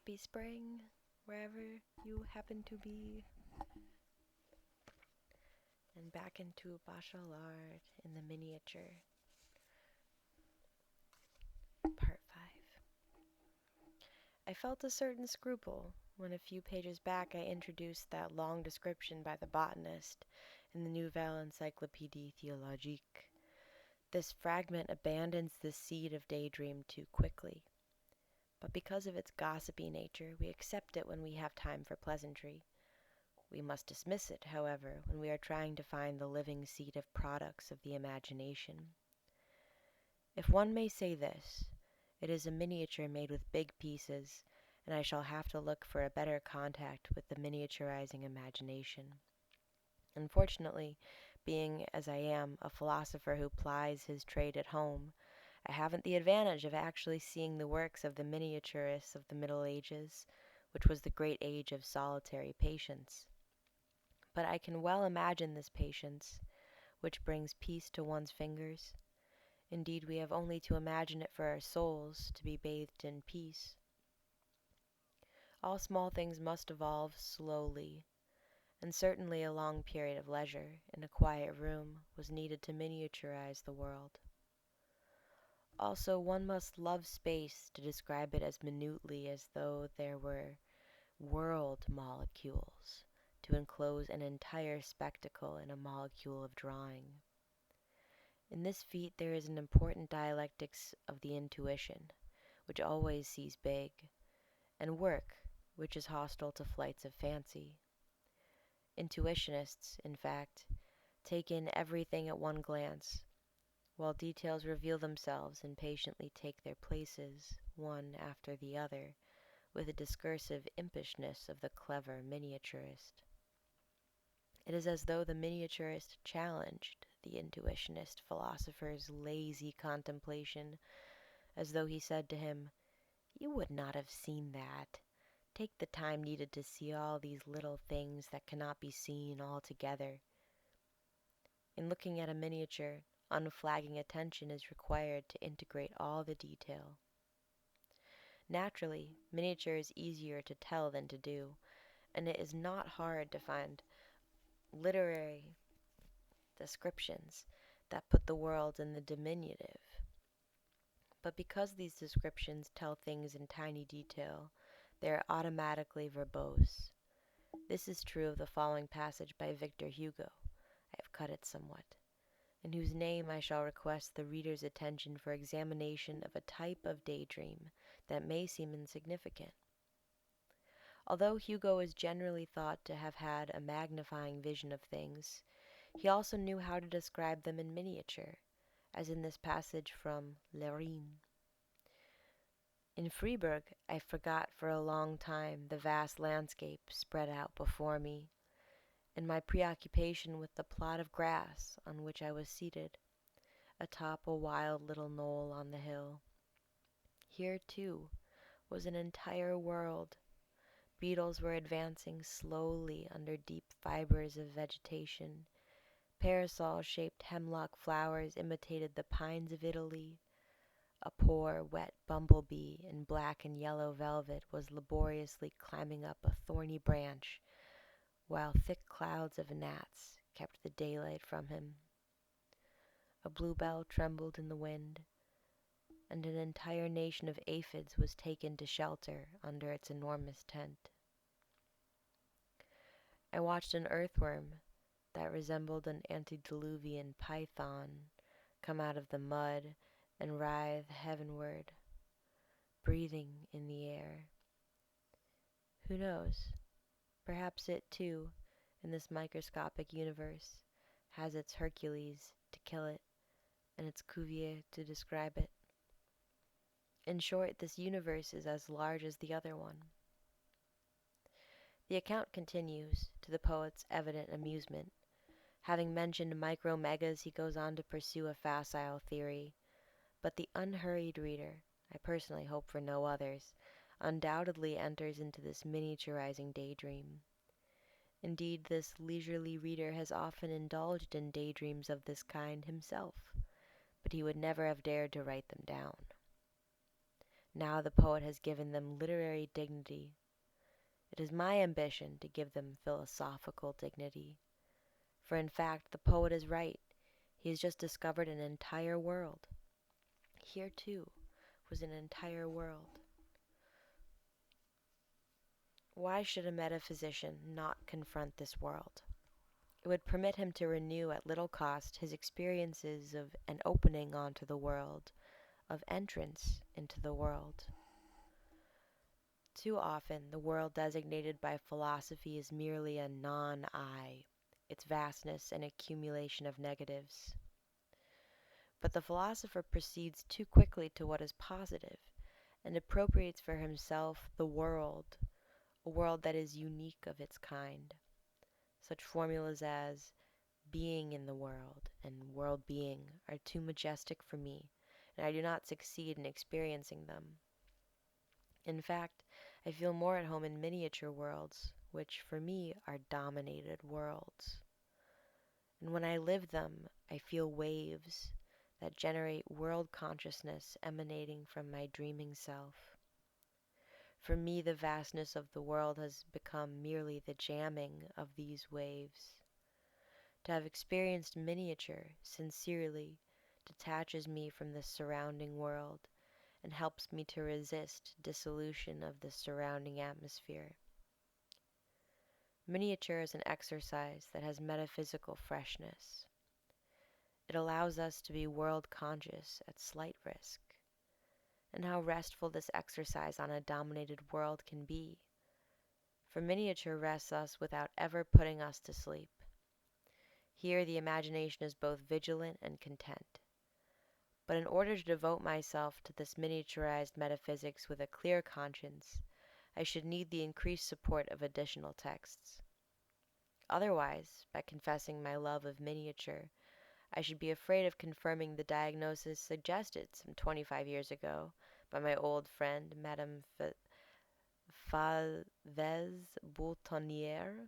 happy spring wherever you happen to be. And back into Bachelard in the miniature. Part 5. I felt a certain scruple when a few pages back I introduced that long description by the botanist in the Nouvelle Encyclopédie Théologique. This fragment abandons the seed of daydream too quickly. But because of its gossipy nature, we accept it when we have time for pleasantry. We must dismiss it, however, when we are trying to find the living seed of products of the imagination. If one may say this, it is a miniature made with big pieces, and I shall have to look for a better contact with the miniaturizing imagination. Unfortunately, being, as I am, a philosopher who plies his trade at home, I haven't the advantage of actually seeing the works of the miniaturists of the Middle Ages, which was the great age of solitary patience. But I can well imagine this patience, which brings peace to one's fingers. Indeed, we have only to imagine it for our souls to be bathed in peace. All small things must evolve slowly, and certainly a long period of leisure in a quiet room was needed to miniaturize the world. Also, one must love space to describe it as minutely as though there were world molecules to enclose an entire spectacle in a molecule of drawing. In this feat there is an important dialectics of the intuition, which always sees big, and work, which is hostile to flights of fancy. Intuitionists, in fact, take in everything at one glance, while details reveal themselves and patiently take their places, one after the other, with the discursive impishness of the clever miniaturist. It is as though the miniaturist challenged the intuitionist philosopher's lazy contemplation, as though he said to him, "You would not have seen that. Take the time needed to see all these little things that cannot be seen altogether." In looking at a miniature, unflagging attention is required to integrate all the detail. Naturally, miniature is easier to tell than to do, and it is not hard to find literary descriptions that put the world in the diminutive. But because these descriptions tell things in tiny detail, they are automatically verbose. This is true of the following passage by Victor Hugo, I have cut it somewhat, in whose name I shall request the reader's attention for examination of a type of daydream that may seem insignificant. Although Hugo is generally thought to have had a magnifying vision of things, he also knew how to describe them in miniature, as in this passage from Le Rhin. In Freiburg, I forgot for a long time the vast landscape spread out before me, and my preoccupation with the plot of grass on which I was seated, atop a wild little knoll on the hill. Here, too, was an entire world. Beetles were advancing slowly under deep fibers of vegetation. Parasol-shaped hemlock flowers imitated the pines of Italy. A poor, wet bumblebee in black and yellow velvet was laboriously climbing up a thorny branch, while thick clouds of gnats kept the daylight from him. A bluebell trembled in the wind, and an entire nation of aphids was taken to shelter under its enormous tent. I watched an earthworm that resembled an antediluvian python come out of the mud and writhe heavenward, breathing in the air. Who knows? Perhaps it, too, in this microscopic universe, has its Hercules to kill it and its Cuvier to describe it. In short, this universe is as large as the other one. The account continues, to the poet's evident amusement. Having mentioned micromegas, he goes on to pursue a facile theory. But the unhurried reader, I personally hope for no others, undoubtedly enters into this miniaturizing daydream. Indeed, this leisurely reader has often indulged in daydreams of this kind himself, but he would never have dared to write them down. Now the poet has given them literary dignity. It is my ambition to give them philosophical dignity. For in fact, the poet is right. He has just discovered an entire world. Here, too, was an entire world. Why should a metaphysician not confront this world? It would permit him to renew at little cost his experiences of an opening onto the world, of entrance into the world. Too often, the world designated by philosophy is merely a non-I, its vastness an accumulation of negatives. But the philosopher proceeds too quickly to what is positive, and appropriates for himself the world, a world that is unique of its kind. Such formulas as being in the world and world being are too majestic for me, and I do not succeed in experiencing them. In fact, I feel more at home in miniature worlds, which for me are dominated worlds. And when I live them, I feel waves that generate world consciousness emanating from my dreaming self. For me, the vastness of the world has become merely the jamming of these waves. To have experienced miniature sincerely detaches me from the surrounding world and helps me to resist dissolution of the surrounding atmosphere. Miniature is an exercise that has metaphysical freshness. It allows us to be world conscious at slight risk. And how restful this exercise on a dominated world can be. For miniature rests us without ever putting us to sleep. Here the imagination is both vigilant and content. But in order to devote myself to this miniaturized metaphysics with a clear conscience, I should need the increased support of additional texts. Otherwise, by confessing my love of miniature, I should be afraid of confirming the diagnosis suggested some 25 years ago by my old friend Madame Falvez-Boutonniere,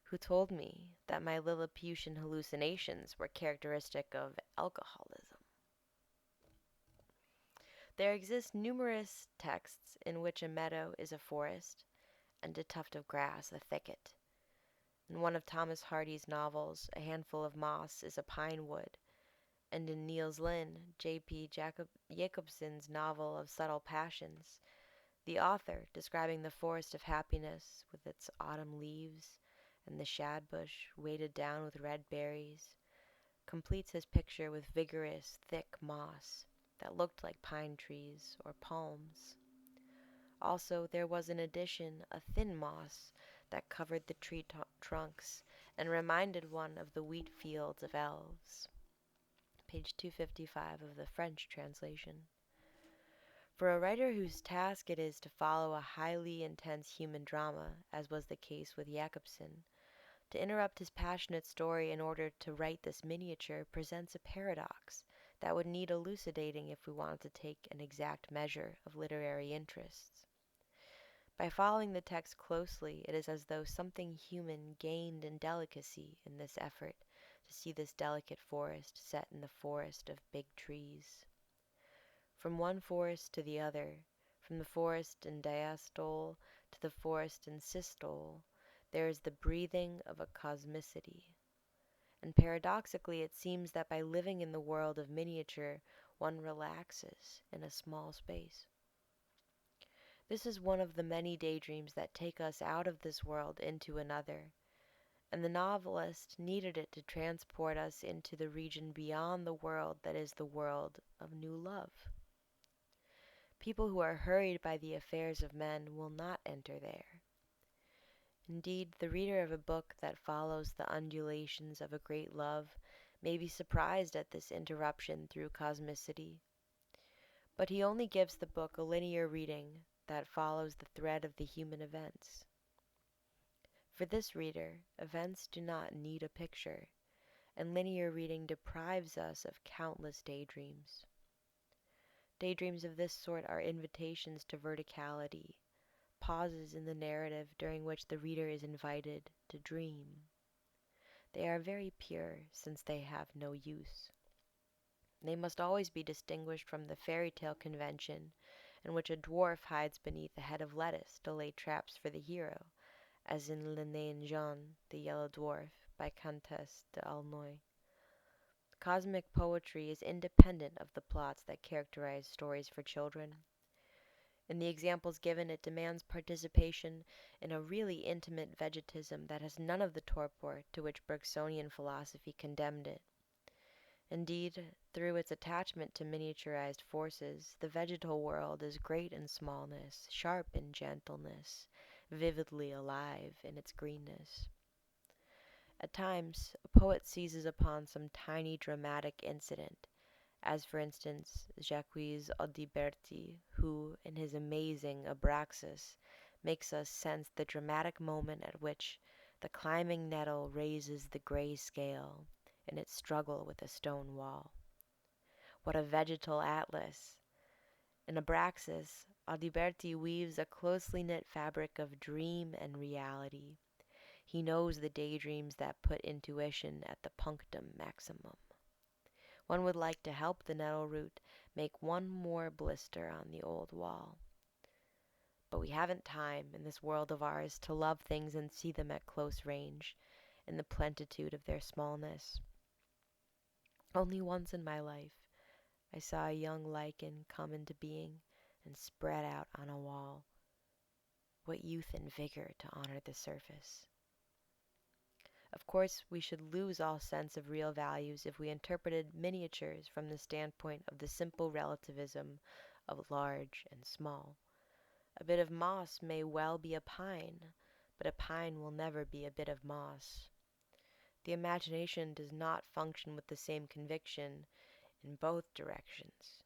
who told me that my Lilliputian hallucinations were characteristic of alcoholism. There exist numerous texts in which a meadow is a forest, and a tuft of grass a thicket. In one of Thomas Hardy's novels, a handful of moss is a pine wood, and in Niels Lynn, J.P. Jacobson's novel of Subtle Passions, the author, describing the forest of happiness with its autumn leaves and the shad bush weighted down with red berries, completes his picture with vigorous, thick moss that looked like pine trees or palms. Also, there was in addition a thin moss that covered the tree trunks and reminded one of the wheat fields of elves. Page 255 of the French translation. For a writer whose task it is to follow a highly intense human drama, as was the case with Jacobson, to interrupt his passionate story in order to write this miniature presents a paradox that would need elucidating if we wanted to take an exact measure of literary interests. By following the text closely, it is as though something human gained in delicacy in this effort to see this delicate forest set in the forest of big trees. From one forest to the other, from the forest in diastole to the forest in systole, there is the breathing of a cosmicity. And paradoxically, it seems that by living in the world of miniature, one relaxes in a small space. This is one of the many daydreams that take us out of this world into another, and the novelist needed it to transport us into the region beyond the world that is the world of new love. People who are hurried by the affairs of men will not enter there. Indeed, the reader of a book that follows the undulations of a great love may be surprised at this interruption through cosmicity. But he only gives the book a linear reading that follows the thread of the human events. For this reader, events do not need a picture, and linear reading deprives us of countless daydreams. Daydreams of this sort are invitations to verticality, pauses in the narrative during which the reader is invited to dream. They are very pure, since they have no use. They must always be distinguished from the fairy tale convention, in which a dwarf hides beneath a head of lettuce to lay traps for the hero, as in Le Nain Jaune, the Yellow Dwarf, by Comtesse d'Aulnoy. Cosmic poetry is independent of the plots that characterize stories for children. In the examples given, it demands participation in a really intimate vegetism that has none of the torpor to which Bergsonian philosophy condemned it. Indeed, through its attachment to miniaturized forces, the vegetal world is great in smallness, sharp in gentleness, vividly alive in its greenness. At times, a poet seizes upon some tiny dramatic incident, as for instance Jacques Audiberti, who, in his amazing Abraxas, makes us sense the dramatic moment at which the climbing nettle raises the gray scale in its struggle with a stone wall. What a vegetal atlas! In Abraxas, Audiberti weaves a closely knit fabric of dream and reality. He knows the daydreams that put intuition at the punctum maximum. One would like to help the nettle root make one more blister on the old wall. But we haven't time, in this world of ours, to love things and see them at close range, in the plenitude of their smallness. Only once in my life I saw a young lichen come into being and spread out on a wall. What youth and vigor to honor the surface! Of course, we should lose all sense of real values if we interpreted miniatures from the standpoint of the simple relativism of large and small. A bit of moss may well be a pine, but a pine will never be a bit of moss. The imagination does not function with the same conviction in both directions.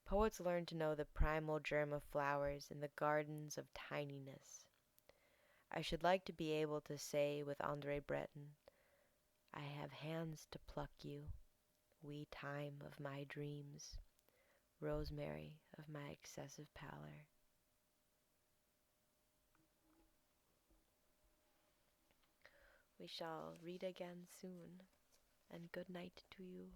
Poets learn to know the primal germ of flowers in the gardens of tininess. I should like to be able to say with André Breton, I have hands to pluck you, wee thyme of my dreams, rosemary of my excessive pallor. We shall read again soon, and good night to you.